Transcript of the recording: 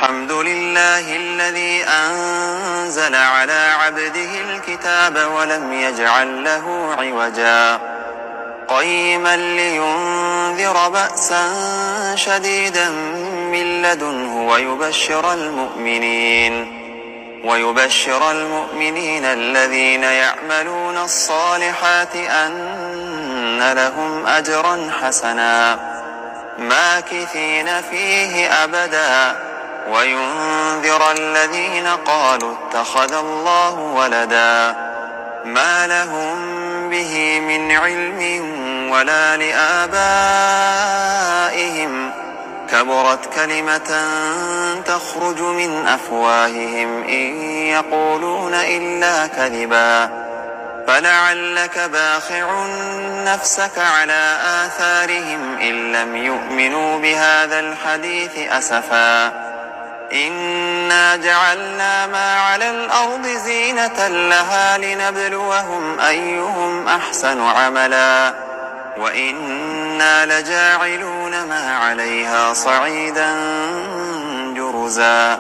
الحمد لله الذي أنزل على عبده الكتاب ولم يجعل له عوجا قيما لينذر بأسا شديدا من لدنه ويبشر المؤمنين الذين يعملون الصالحات أن لهم أجرا حسنا ماكثين فيه أبدا وينذر الذين قالوا اتخذ الله ولدا ما لهم به من علم ولا لآبائهم كبرت كلمة تخرج من أفواههم إن يقولون إلا كذبا فلعلك باخع نفسك على آثارهم إن لم يؤمنوا بهذا الحديث أسفا إنا جعلنا ما على الأرض زينة لها لنبلوهم أيهم أحسن عملا وإنا لجاعلون ما عليها صعيدا جرزا.